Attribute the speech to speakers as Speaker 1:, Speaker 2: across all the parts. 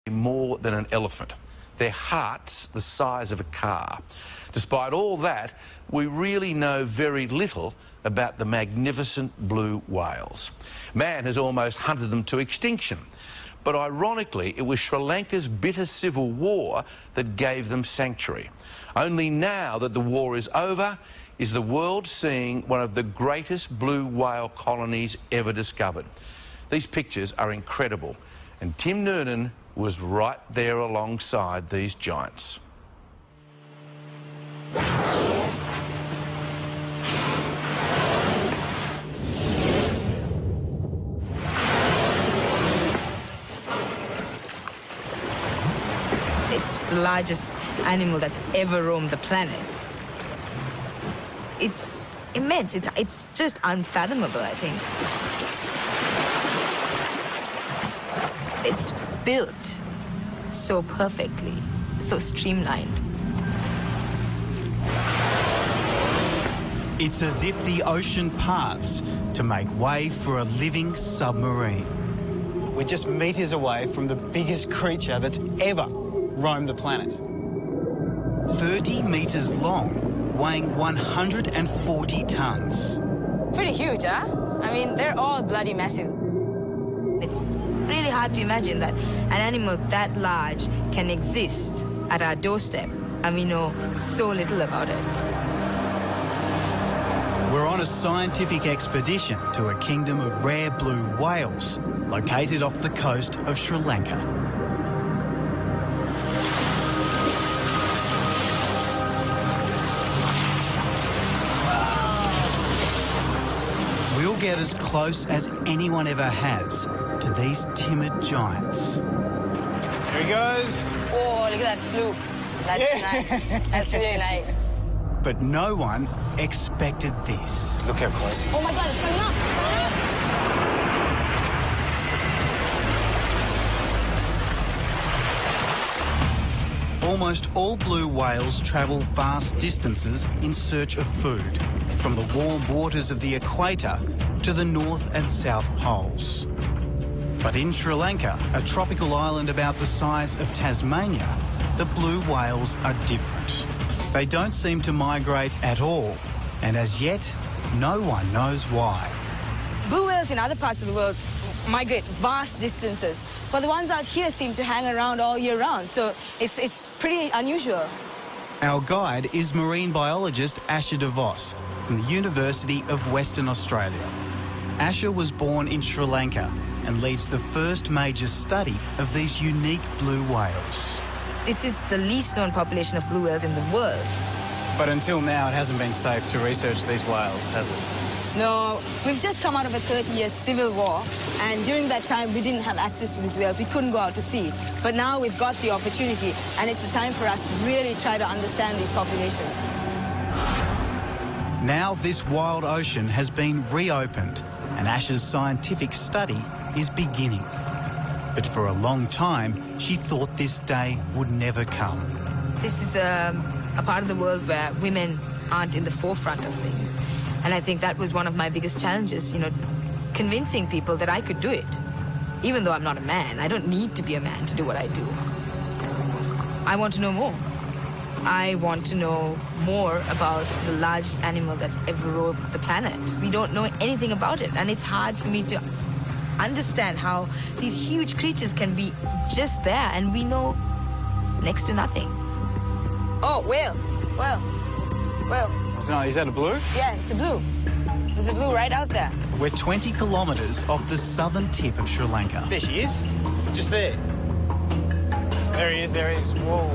Speaker 1: more than an elephant. Their heart's the size of a car. Despite all that, we really know very little about the magnificent blue whales. Man has almost hunted them to extinction. But ironically, it was Sri Lanka's bitter civil war that gave them sanctuary. Only now that the war is over, is the world seeing one of the greatest blue whale colonies ever discovered. These pictures are incredible, and Tim Noonan was right there alongside these giants.
Speaker 2: It's the largest animal that's ever roamed the planet. It's immense. It's just unfathomable, I think. It's built so perfectly, so streamlined.
Speaker 3: It's as if the ocean parts to make way for a living submarine.
Speaker 4: We're just meters away from the biggest creature that's ever roamed the planet.
Speaker 3: 30 metres long, weighing 140 tonnes.
Speaker 2: Pretty huge, huh? I mean, they're all bloody massive. It's really hard to imagine that an animal that large can exist at our doorstep, and we know so little about it.
Speaker 3: We're on a scientific expedition to a kingdom of rare blue whales located off the coast of Sri Lanka. We'll get as close as anyone ever has to these timid giants.
Speaker 4: Here he goes.
Speaker 2: Oh, look at that fluke. That's nice. That's really nice.
Speaker 3: But no one expected this.
Speaker 4: Look how close he is.
Speaker 2: Oh my God, it's coming up.
Speaker 3: Almost all blue whales travel vast distances in search of food, from the warm waters of the equator to the North and South Poles. But in Sri Lanka, a tropical island about the size of Tasmania, the blue whales are different. They don't seem to migrate at all, and as yet, no one knows why.
Speaker 2: Blue whales in other parts of the world migrate vast distances, but the ones out here seem to hang around all year round, so it's pretty unusual.
Speaker 3: Our guide is marine biologist Asher de Vos from the University of Western Australia. Asher was born in Sri Lanka and leads the first major study of these unique blue whales.
Speaker 2: This is the least known population of blue whales in the world.
Speaker 4: But until now, it hasn't been safe to research these whales, has it?
Speaker 2: No, we've just come out of a 30-year civil war, and during that time, we didn't have access to these whales. We couldn't go out to sea. But now we've got the opportunity, and it's a time for us to really try to understand these populations.
Speaker 3: Now this wild ocean has been reopened, and Asher's scientific study is beginning. But for a long time, she thought this day would never come.
Speaker 2: This is a part of the world where women aren't in the forefront of things. And I think that was one of my biggest challenges, you know, convincing people that I could do it. Even though I'm not a man, I don't need to be a man to do what I do. I want to know more. I want to know more about the largest animal that's ever roamed the planet. We don't know anything about it, and it's hard for me to understand how these huge creatures can be just there, and we know next to nothing. Oh, whale.
Speaker 4: So, is that a blue?
Speaker 2: Yeah, it's a blue. There's a blue right out there.
Speaker 3: We're 20 kilometres off the southern tip of Sri Lanka.
Speaker 4: There she is. Just there. There he is, there he is. Whoa.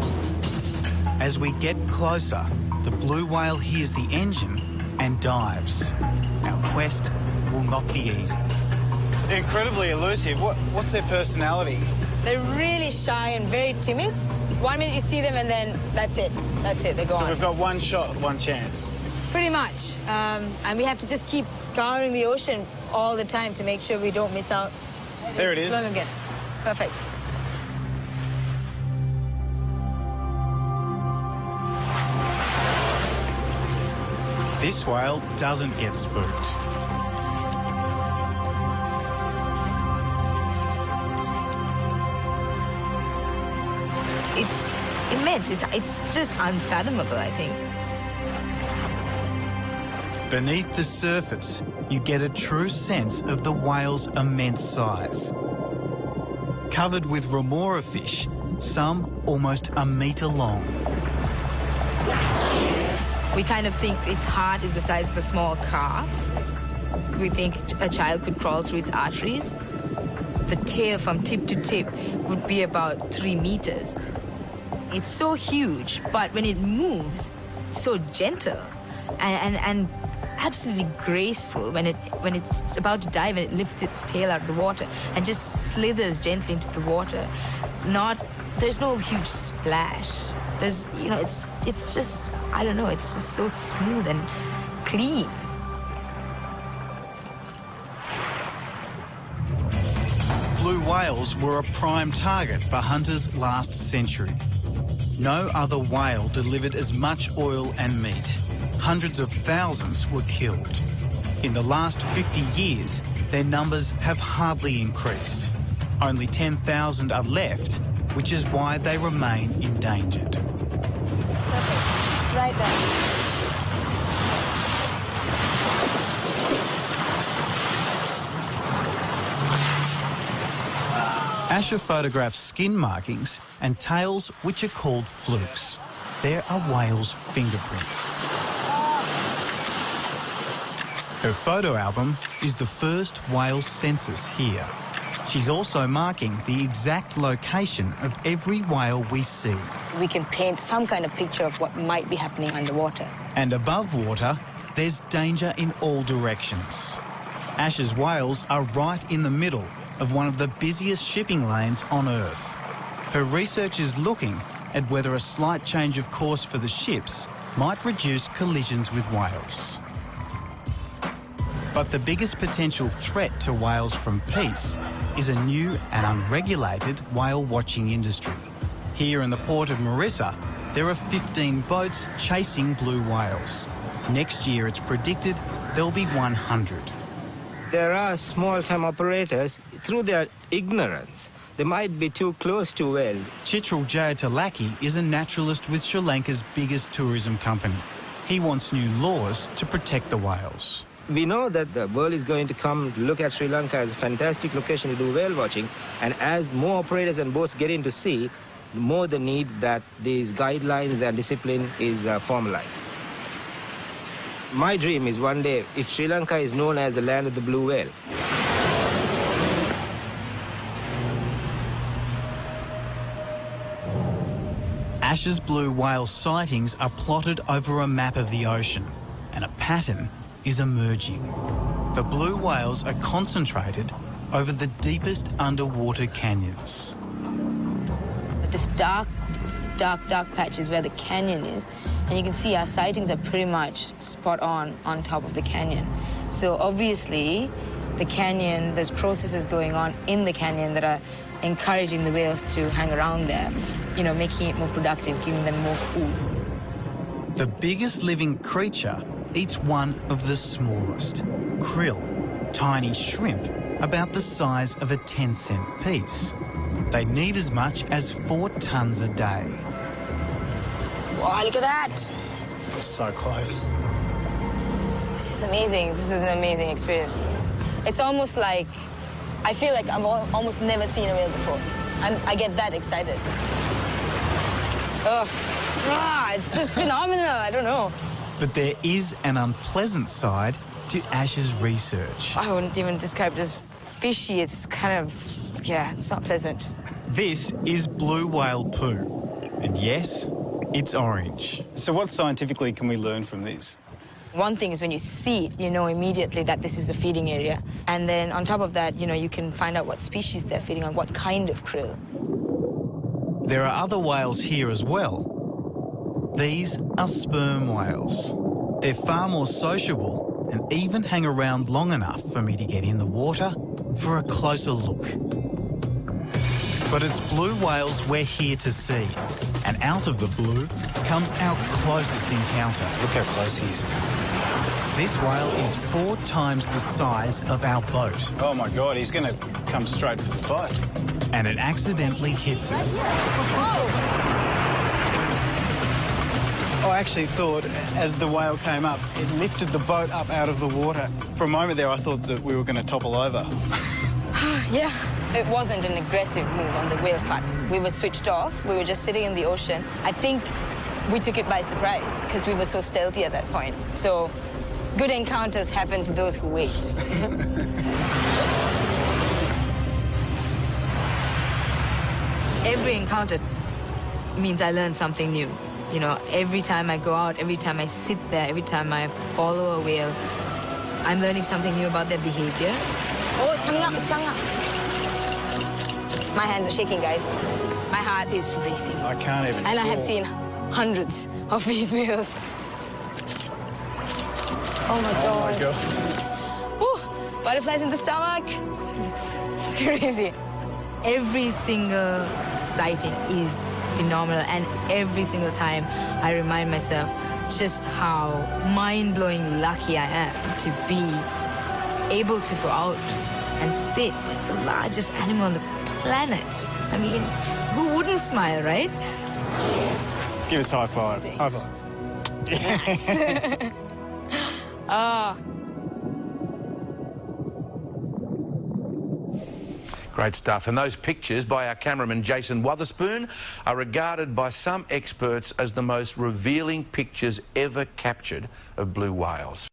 Speaker 3: As we get closer, the blue whale hears the engine and dives. Our quest will not be easy.
Speaker 4: They're incredibly elusive. What's their personality?
Speaker 2: They're really shy and very timid. 1 minute you see them and then that's it. That's it, they're gone.
Speaker 4: So we've got one shot, one chance.
Speaker 2: Pretty much. And we have to just keep scouring the ocean all the time to make sure we don't miss out.
Speaker 4: There it is.
Speaker 2: Look again. Perfect.
Speaker 3: This whale doesn't get spooked.
Speaker 2: it's immense. It's just unfathomable, I think.
Speaker 3: Beneath the surface, you get a true sense of the whale's immense size. Covered with remora fish, some almost a metre long.
Speaker 2: We kind of think its heart is the size of a small car. We think a child could crawl through its arteries. The tail from tip to tip would be about 3 meters. It's so huge, but when it moves, so gentle and absolutely graceful when it's about to dive and it lifts its tail out of the water and just slithers gently into the water. There's no huge splash. There's, it's just, I don't know, it's just so smooth and clean.
Speaker 3: Blue whales were a prime target for hunters last century. No other whale delivered as much oil and meat. Hundreds of thousands were killed. In the last 50 years, their numbers have hardly increased. Only 10,000 are left, which is why they remain endangered.
Speaker 2: Perfect. Right there.
Speaker 3: Asher photographs skin markings and tails which are called flukes. There are whales' fingerprints. Her photo album is the first whale census here. She's also marking the exact location of every whale we see.
Speaker 2: We can paint some kind of picture of what might be happening underwater.
Speaker 3: And above water, there's danger in all directions. Asher's whales are right in the middle of one of the busiest shipping lanes on Earth. Her research is looking at whether a slight change of course for the ships might reduce collisions with whales. But the biggest potential threat to whales from peace is a new and unregulated whale watching industry. Here in the port of Marissa, there are 15 boats chasing blue whales. Next year, it's predicted there'll be 100.
Speaker 5: There are small-time operators, through their ignorance, they might be too close to whales.
Speaker 3: Chitral Jayatalaki is a naturalist with Sri Lanka's biggest tourism company. He wants new laws to protect the whales.
Speaker 5: We know that the world is going to come look at Sri Lanka as a fantastic location to do whale watching, and as more operators and boats get into sea, the more the need that these guidelines and discipline is formalized. My dream is one day, if Sri Lanka is known as the land of the blue whale.
Speaker 3: Asher's blue whale sightings are plotted over a map of the ocean, and a pattern is emerging. The blue whales are concentrated over the deepest underwater canyons.
Speaker 2: This dark patch is where the canyon is, and you can see our sightings are pretty much spot on top of the canyon. So obviously, the canyon, there's processes going on in the canyon that are encouraging the whales to hang around there, making it more productive, giving them more food.
Speaker 3: The biggest living creature eats one of the smallest, krill, tiny shrimp about the size of a 10-cent piece. They need as much as 4 tons a day.
Speaker 2: Wow, look at that!
Speaker 4: We're so close.
Speaker 2: This is amazing. This is an amazing experience. It's almost like, I feel like I've almost never seen a whale before. I get that excited. It's just phenomenal, I don't know.
Speaker 3: But there is an unpleasant side to Asher's research.
Speaker 2: I wouldn't even describe it as fishy. It's kind of, it's not pleasant.
Speaker 3: This is blue whale poo. And yes, it's orange.
Speaker 4: So what scientifically can we learn from this?
Speaker 2: One thing is when you see it, you know immediately that this is a feeding area. And then on top of that, you can find out what species they're feeding on, what kind of krill.
Speaker 3: There are other whales here as well. These are sperm whales. They're far more sociable and even hang around long enough for me to get in the water for a closer look. But it's blue whales we're here to see. And out of the blue comes our closest encounter.
Speaker 4: Look how close he is.
Speaker 3: This whale is 4 times the size of our boat.
Speaker 4: Oh my God, he's going to come straight for the boat.
Speaker 3: And it accidentally hits us.
Speaker 4: I actually thought, as the whale came up, it lifted the boat up out of the water. For a moment there, I thought that we were going to topple over.
Speaker 2: Yeah. It wasn't an aggressive move on the whale's part. We were switched off. We were just sitting in the ocean. I think we took it by surprise because we were so stealthy at that point. So good encounters happen to those who wait. Every encounter means I learn something new. You know, every time I go out, every time I sit there, every time I follow a whale, I'm learning something new about their behavior. Oh, it's coming up, it's coming up. My hands are shaking, guys. My heart is racing.
Speaker 4: I can't even.
Speaker 2: And I have seen hundreds of these whales. Oh my God.
Speaker 4: Oh my God.
Speaker 2: Woo, butterflies in the stomach. It's crazy. Every single sighting is phenomenal, and every single time I remind myself just how mind-blowing lucky I am to be able to go out and sit with the largest animal on the planet. I mean, who wouldn't smile, right?
Speaker 4: Give us a high five. High five.
Speaker 2: Yes. Ah.
Speaker 1: Great stuff. And those pictures by our cameraman Jason Wotherspoon are regarded by some experts as the most revealing pictures ever captured of blue whales.